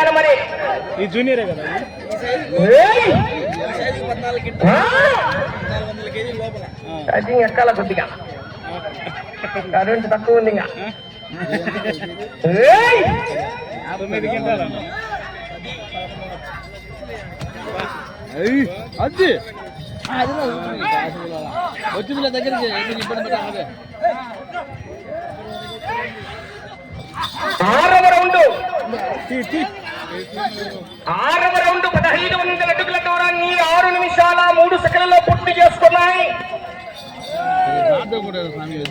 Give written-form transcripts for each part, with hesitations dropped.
చేయాలి మరి. ఈ జూనియరే కదా, ఛార్జింగ్ ఎక్కాల కొద్దిగా, కరెంట్ తక్కువ ఉంది. ఇంకా 9 గంటలు అది వచ్చింది దగ్గరికి ఇబ్బంది పెట్టాలి. 6వ రౌండ్ 1500 అడుగుల దూరాన్ని 6 నిమిషాల 3 సెకండ్లలో పూర్తి చేసుకున్నాయి.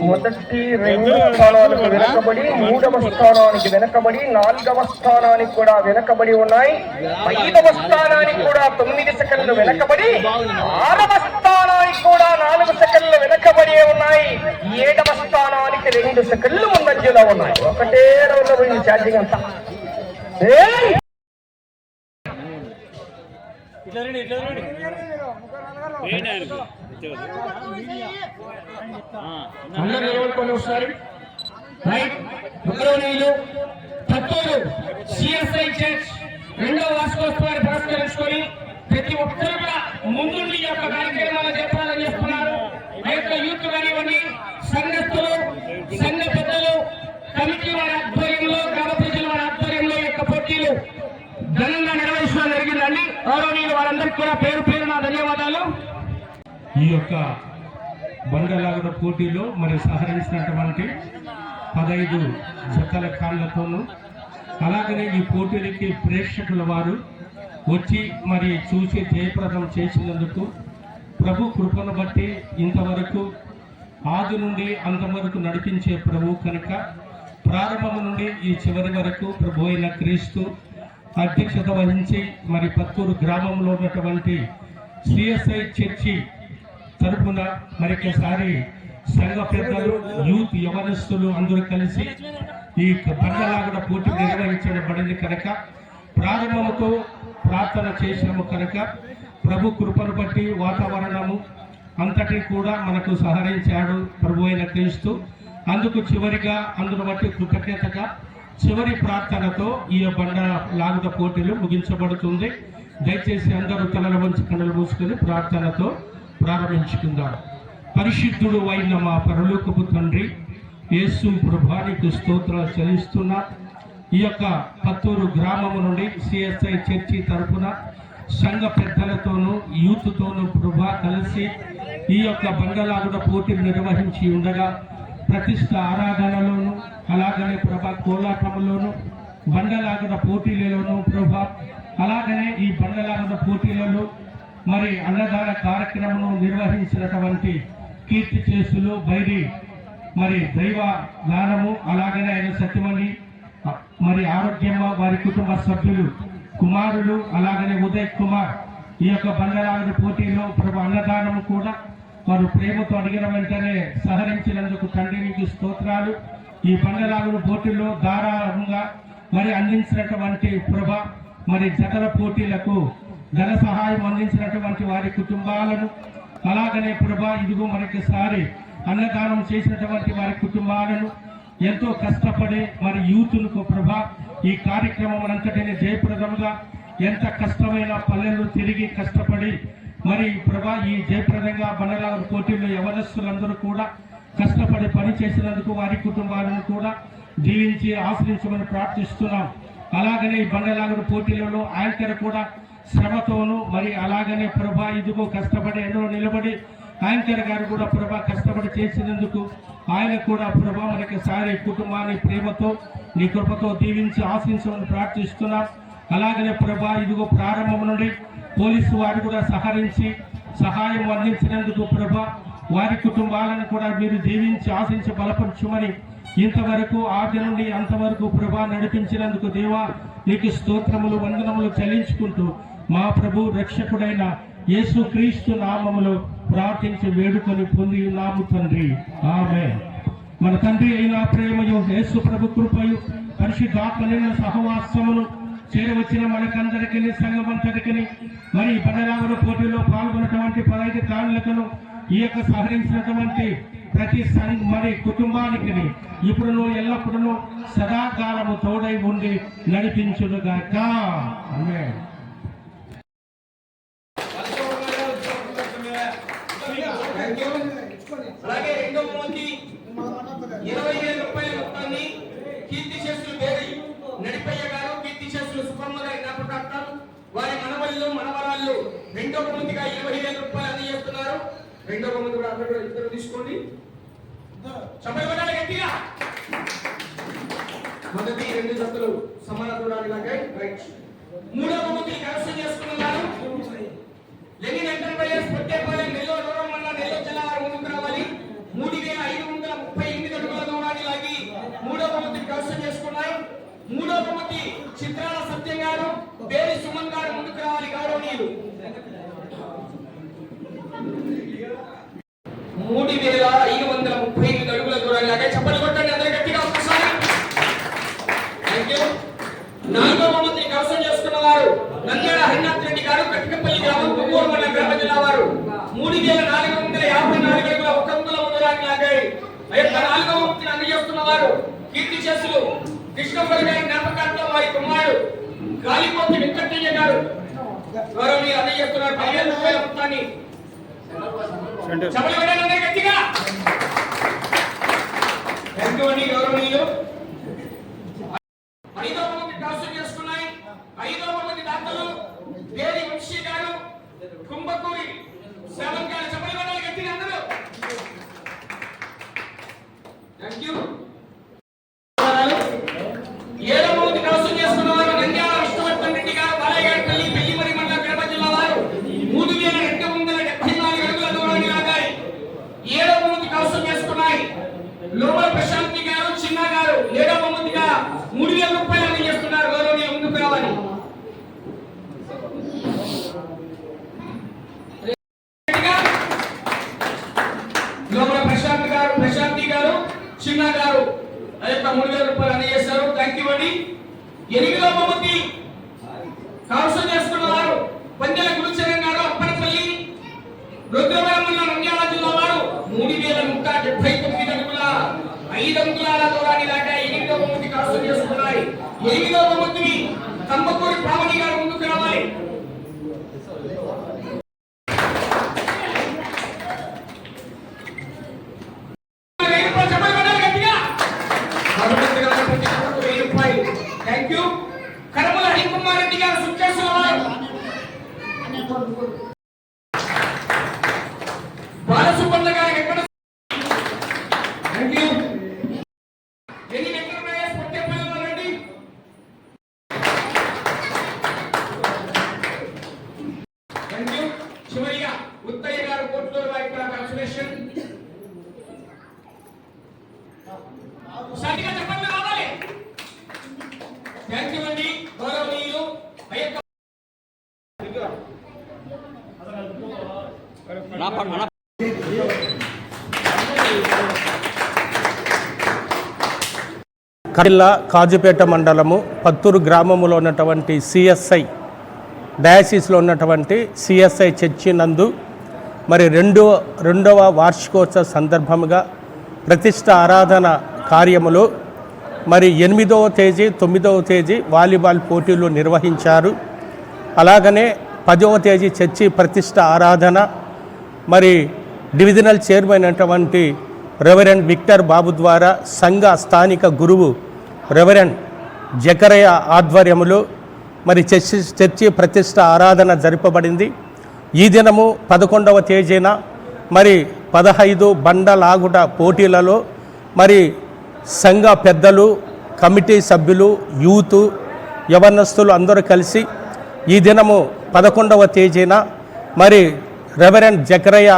మొదటి 2 స్థానాలకు వెనకబడి, 3వ స్థానానికి వెనకబడి, 4వ స్థానానికి కూడా వెనకబడి ఉన్నాయి. 5వ స్థానానికి కూడా 9 సెకండ్లు వెనకబడి, 6వ స్థానానికి కూడా 4 సెకండ్లు వెనకబడి ఉన్నాయి. 7వ స్థానానికి 2 సెకండ్లు ముందంజలో ఉన్నాయి. ఒకటే రౌండ్ పోయింది ఛార్జింగ్ అంతా. అందరూ నిలబడుకొని వస్తారు. రైట్, గౌరవనీయులు పత్తూరు సిఎస్ఐ చర్చ్ 2వ వార్షికోత్సవాన్ని పురస్కరించుకొని ప్రతి ఒక్కరు కూడా ముందుండి ఈ యొక్క కార్యక్రమాలు చెప్పాలని చేస్తున్నారు. ఆ యొక్క యూత్ కానివ్వండి, సంఘస్థులు, సంఘ పెద్దలు, కమిటీ వారి ఆధ్వర్యంలో, గ్రామ ప్రజల వారి ఆధ్వర్యంలో ఈ యొక్క పోటీలు ఘనంగా నిర్వహించడం జరిగిందండి. గౌరవనీయులు వారందరికీ కూడా పేరు పేరున ధన్యవాదాలు. ఈ యొక్క బండలాగుడ పోటీలో మరి సహకరించినటువంటి 15 జతల కాళ్ళతోనూ, అలాగనే ఈ పోటీలకి ప్రేక్షకుల వారు వచ్చి మరి చూసి జయప్రదం చేసినందుకు ప్రభు కృపను బట్టి ఇంతవరకు ఆది నుండి అంతవరకు నడిపించే ప్రభు కనుక ప్రారంభం నుండి ఈ చివరి వరకు ప్రభు అయిన క్రీస్తు అధ్యక్షత వహించి మరి పత్తూరు గ్రామంలో ఉన్నటువంటి సిఎస్ఐ చర్చి తరఫున మరొకసారి సంఘ పెద్దలు, యూత్, యవనస్తులు అందరూ కలిసి ఈ బండలాగుడ పోటీ నిర్వహించబడింది కనుక ప్రారంభంతో ప్రార్థన చేసినాము కనుక ప్రభు కృపను బట్టి వాతావరణము అంతటి కూడా మనకు సహకరించాడు ప్రభు అయిన క్రీస్తు. అందుకు చివరిగా అందును బట్టి కృతజ్ఞతగా చివరి ప్రార్థనతో ఈ బండ లాగుడ పోటీలు ముగించబడుతుంది. దయచేసి అందరూ తలల వంచి కన్నులు మూసుకొని ప్రార్థనతో ప్రారంభించుకుందాం. పరిశుద్ధుడు అయిన మా పరలోకపు తండ్రి యేసు ప్రభువానికి స్తోత్రాలు చెల్లిస్తున్నా. ఈ యొక్క పత్తూరు గ్రామము నుండి సిఎస్ఐ చర్చి తరఫున సంఘ పెద్దలతోనూ యూత్తోనూ ప్రభా కలిసి ఈ యొక్క బండలాగుడ పోటీలు నిర్వహించి ఉండగా ప్రతిష్ట ఆరాధనలోను, అలాగనే ప్రభా కోలాటములోను, బండలాగుడ పోటీలలోను ప్రభా, అలాగనే ఈ బండలాగుడ పోటీలలో మరి అన్నదాన కార్యక్రమం నిర్వహించినటువంటి కీర్తి చేసులు బైరి మరి దైవ దానము, అలాగనే ఆయన సత్యమణి మరి ఆరోగ్యమ్మ వారి కుటుంబ సభ్యులు, కుమారులు, అలాగనే ఉదయ్ కుమార్ ఈ యొక్క బండలాగుడ పోటీలో ప్రభు అన్నదానము కూడా వారు ప్రేమతో అడిగిన వెంటనే సహకరించినందుకు తండ్రి మీకు స్తోత్రాలు. ఈ బండలాగుడ పోటీల్లో ధారాళంగా మరి అందించినటువంటి ప్రభ మరి జతల పోటీలకు ధన సహాయం అందించినటువంటి వారి కుటుంబాలను, అలాగనే ప్రభా ఇదిగో మరొకసారి అన్నదానం చేసినటువంటి వారి కుటుంబాలను, ఎంతో కష్టపడి మరి యూతులకు ప్రభా ఈ కార్యక్రమం అంతటిని జయప్రదముగా ఎంత కష్టమైన పల్లెలు తిరిగి కష్టపడి మరి ప్రభా ఈ జయప్రదంగా బండలాగుడ పోటీల్లో యవనస్తులందరూ కూడా కష్టపడి పని చేసినందుకు వారి కుటుంబాలను కూడా జీవించి ఆశ్రయించమని ప్రార్థిస్తున్నాం. అలాగనే ఈ బండలాగుడ పోటీలలో యాంకర్ కూడా శ్రమతోను మరి అలాగనే ప్రభా ఇదిగో కష్టపడి ఎన్నో నిలబడి యాంకర్ గారు కూడా ప్రభా కష్టపడి చేసినందుకు ఆయన కూడా ప్రభా మరొకసారి కుటుంబాన్ని ప్రేమతో నీ కృపతో దీవించి ఆశించమని ప్రార్థిస్తున్నాం. అలాగనే ప్రభా ఇదిగో ప్రారంభం నుండి పోలీసు వారు కూడా సహకరించి సహాయం అందించినందుకు ప్రభా వారి కుటుంబాలను కూడా మీరు దీవించి ఆశించి బలపరచుమని ఇంతవరకు ఆది నుండి అంతవరకు ప్రభా నడిపించినందుకు దేవా నీకు స్తోత్రములు వందనములు చెల్లించుకుంటూ మా ప్రభు రక్షకుడైన యేసు క్రీస్తు నామములో ప్రార్థించి వేడుకొని పొంది ఉన్నాము తండ్రి, ఆమేన్. మన తండ్రి అయిన ప్రేమయు యేసు ప్రభు కృపయు పరిశుద్ధాత్మలైన సహవాసమును చేరవచ్చిన మనకందరికీ సంఘమంతటికి మరి బండలాగుడ పోటీలో పాల్గొన్నటువంటి 15 కాళ్ళకును ఈ యొక్క సహకరించినటువంటి ప్రతి మరి కుటుంబానికి ఇప్పుడు ఎల్లప్పుడూ సదాకాలము తోడై ఉండి నడిపించునుగాక. ఆమేన్. అలాగే రెండవ బహుమతి 20,000 రూపాయల మొత్తాన్ని కీర్తి చేసులు బేరి నడిపయ్య గారు, కీర్తి చేసులు సుబ్బమ్మ గారి జ్ఞాపకార్థం వారి మనవళ్ళు మనవరాళ్ళు రెండవ బహుమతిగా 20,000 రూపాయలు అందజేస్తున్నారు. రెండవ బహుమతి కూడా అందరూ కూడా ఇద్దరు తీసుకోండి. చెప్పబడాలి గట్టిగా. మొదటి రెండు జతలు సమాన దూరాన్ని లాగాయి. రైట్. మూడవ బహుమతి కైవసం చేసుకున్నారు Lenin enterprises Pottepalem Nellore rural మండలం నెల్లూరు జిల్లా వారు ముందుకు రావాలి. 3,538 అడుగుల దూరాన్ని లాగి మూడవ బహుమతి కైవసం చేసుకున్నారు. మూడవ బహుమతి చిత్రాల సత్యం గారు, బేరి సుమన్ గారు ముందుకు రావాలి. గౌరవనీయులు 3,538 అడుగుల దూరాన్ని లాగా చప్పట్లు కొట్టండి అందరూ గట్టిగా ఒకసారి. థాంక్యూ. నాలుగవ బహుమతి కైవసం చేసుకున్న వారు నంద్యాల హరినాథ్ రెడ్డి గారు, కట్టికపల్లి గ్రామం, కొవ్వూరు మండలం గ్రామ జిల్లా వారు 3,454 అడుగుల 1 అంగుళం దూరాన్ని లాగాయి. ఆ యొక్క నాలుగవ బహుమతిని అందజేస్తున్న వారు కీర్తి చేసులు కృష్ణపల్లి గారి జ్ఞాపకార్థం వారి కుమారుడు గాలిపోతి వెంకటయ్య గారు గౌరవనీయులు అందజేస్తున్నారు 10,000 రూపాయల మొత్తాన్ని. చప్పట్లు కొట్టండి అందరూ గట్టిగా. థాంక్యూ అండి గౌరవనీయులు. ఐదవ బహుమతి కైవసం చేసుకున్నాయి. ఐదవ బహుమతి దాతలు బేరి వంశీ గారు, కుంభకూరి శ్రవణ్ గారు. చప్పట్లు కొట్టాలి గట్టిగా అందరూ. థాంక్యూ. ఏడవ బహుమతి కైవసం చేసుకున్న వారు నంద్యాల విష్ణువర్ధన్ రెడ్డి గారు, బాలయ్య గారి పల్లి పెళ్లిమరి మండలం కడప జిల్లా వారు 3,274 అడుగుల దూరాన్ని లాగాయి. ఏడవ బహుమతి కైవసం చేసుకున్నాయి లోపల ప్రశాంతి గారు, చిన్న గారు. ఏడవ బహుమతిగా 3,000 రూపాయలు అందజేస్తున్నారు. గౌరవనీయులు ముందుకు రావాలి. లోపల ప్రశాంతి గారు, చిన్న గారు ఆ యొక్క 3,000 రూపాయలు అందజేశారు. థాంక్యూ అండి. ఎనిమిదవ బహుమతి కైవసం చేసుకున్న వారు పందెల గురుచరణ్ గారు, అప్పనపల్లి రుద్రవరం మండలం నంద్యాల జిల్లా వారు 3,179 అడుగుల 5 అంగుళాల దూరాన్ని లాగా ఎనిమిదవ బహుమతి కైవసం చేసుకున్నాయి. ఎనిమిదవ బహుమతిని కంబకూరి పావని గారు ముందుకు రావాలి. థాంక్యూ. కరమల హరికుమార్ రెడ్డి గారు, సుఖేశ్వర వారు బాలసుబ్బన్న గారు ఎక్కడ. Thank you. Lenin enterprises Pottepalli Reddy. Thank you. చివరిగా ఉత్తయ్య గారు, కోట్లూరు వైపు కంగ్రాచులేషన్. సాటిగా చెప్పండి రావాలి. థాంక్యూ అండి గౌరవనీయులు. కడిల్ల కాజుపేట మండలము పత్తూరు గ్రామంలో ఉన్నటువంటి సిఎస్ఐ డయాసిస్లో ఉన్నటువంటి సిఎస్ఐ చర్చి నందు మరి రెండవ వార్షికోత్సవ సందర్భముగా ప్రతిష్ట ఆరాధన కార్యములో మరి 8వ తేదీ 9వ తేదీ వాలీబాల్ పోటీలు నిర్వహించారు. అలాగనే 10వ తేదీ చర్చి ప్రతిష్ట ఆరాధన మరి డివిజనల్ చైర్మన్ అయినటువంటి రెవరెండ్ విక్టర్ బాబు ద్వారా సంఘ స్థానిక గురువు రెవరెండ్ జకరయ్య ఆధ్వర్యములో మరి చర్చి ప్రతిష్ట ఆరాధన జరపబడింది. ఈ దినము 11వ తేదీన మరి 15 బండలాగుట పోటీలలో మరి సంఘ పెద్దలు, కమిటీ సభ్యులు, యూత్, యవనస్తులు అందరూ కలిసి ఈ దినము 11వ తేదీన మరి రెవరెండ్ జకరయ్య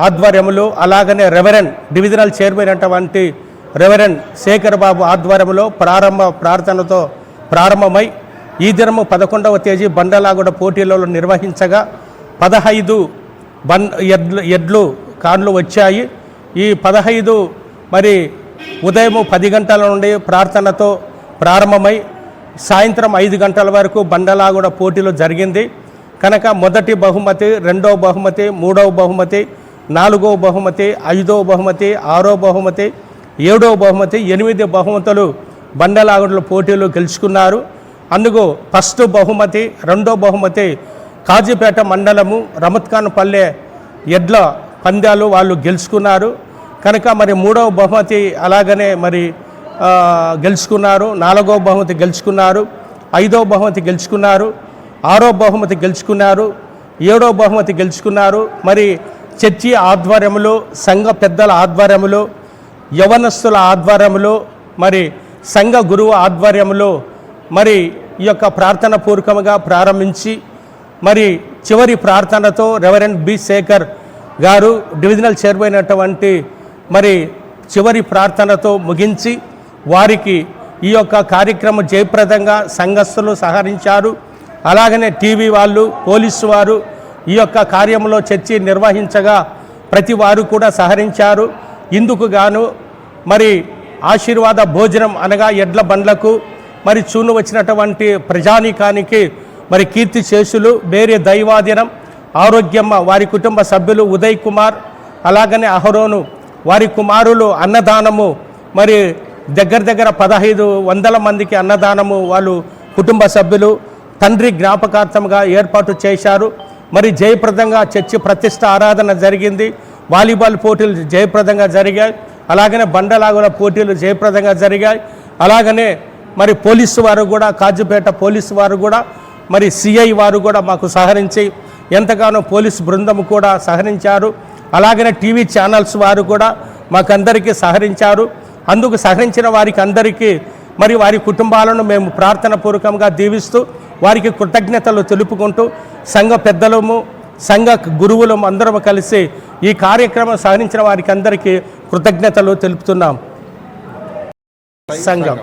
ఆధ్వర్యములో అలాగనే రెవరెండ్ డివిజనల్ చైర్మన్ అటువంటి రెవరెండ్ శేఖర్ బాబు ఆధ్వర్యంలో ప్రార్థనతో ప్రారంభమై ఈ దినము 11వ తేదీ బండలాగుడ పోటీలలో నిర్వహించగా 15 ఎడ్లు కార్లు వచ్చాయి. ఈ 15 మరి ఉదయం 10 గంటల నుండి ప్రార్థనతో ప్రారంభమై సాయంత్రం 5 గంటల వరకు బండలాగుడ పోటీలు జరిగింది కనుక మొదటి బహుమతి, రెండవ బహుమతి, మూడవ బహుమతి, 4వ బహుమతి, 5వ బహుమతి, 6వ బహుమతి, 7వ బహుమతి, 8 బహుమతులు బండలాగుడుల పోటీలు గెలుచుకున్నారు. అందుకు ఫస్ట్ బహుమతి, 2వ బహుమతి కాజీపేట మండలము రమత్ఖాన్పల్లె ఎడ్ల పందాలు వాళ్ళు గెలుచుకున్నారు కనుక మరి 3వ బహుమతి అలాగనే మరి గెలుచుకున్నారు. 4వ బహుమతి గెలుచుకున్నారు, 5వ బహుమతి గెలుచుకున్నారు, 6వ బహుమతి గెలుచుకున్నారు, 7వ బహుమతి గెలుచుకున్నారు. మరి చర్చి ఆధ్వర్యంలో, సంఘ పెద్దల ఆధ్వర్యంలో, యవనస్తుల ఆధ్వర్యంలో, మరి సంఘ గురువు ఆధ్వర్యంలో మరి ఈ యొక్క ప్రార్థన పూర్వకంగా ప్రారంభించి మరి చివరి ప్రార్థనతో రెవరెండ్ బి శేఖర్ గారు డివిజనల్ చైర్మన్ అయినటువంటి మరి చివరి ప్రార్థనతో ముగించి వారికి ఈ యొక్క కార్యక్రమం జయప్రదంగా సంఘస్థులు సహకరించారు. అలాగనే టీవీ వాళ్ళు, పోలీసు వారు ఈ యొక్క కార్యంలో చర్చి నిర్వహించగా ప్రతి వారు కూడా సహకరించారు. ఇందుకు గాను మరి ఆశీర్వాద భోజనం అనగా ఎడ్ల బండ్లకు మరి చూను వచ్చినటువంటి ప్రజానీకానికి మరి కీర్తి చేసులు వేరే దైవాధీనం ఆరోగ్యమ్మ వారి కుటుంబ సభ్యులు ఉదయ్ కుమార్ అలాగనే అహరోను వారి కుమారులు అన్నదానము మరి దగ్గర 1500 మందికి అన్నదానము వాళ్ళు కుటుంబ సభ్యులు తండ్రి జ్ఞాపకార్థంగా ఏర్పాటు చేశారు. మరి జయప్రదంగా చర్చి ప్రతిష్ట ఆరాధన జరిగింది. వాలీబాల్ పోటీలు జయప్రదంగా జరిగాయి. అలాగనే బండలాగుల పోటీలు జయప్రదంగా జరిగాయి. అలాగనే మరి పోలీసు వారు కూడా, కాజీపేట పోలీసు వారు కూడా, మరి సిఐ వారు కూడా మాకు సహకరించి ఎంతగానో పోలీసు బృందం కూడా సహకరించారు. అలాగనే టీవీ ఛానల్స్ వారు కూడా మాకందరికీ సహకరించారు. అందుకు సహకరించిన వారికి అందరికీ మరి వారి కుటుంబాలను మేము ప్రార్థన పూర్వకంగా దీవిస్తూ వారికి కృతజ్ఞతలు తెలుపుకుంటూ సంఘ పెద్దలము, సంఘ గురువులము అందరం కలిసి ఈ కార్యక్రమం సహకరించిన వారికి అందరికీ కృతజ్ఞతలు తెలుపుతున్నాం. సంఘం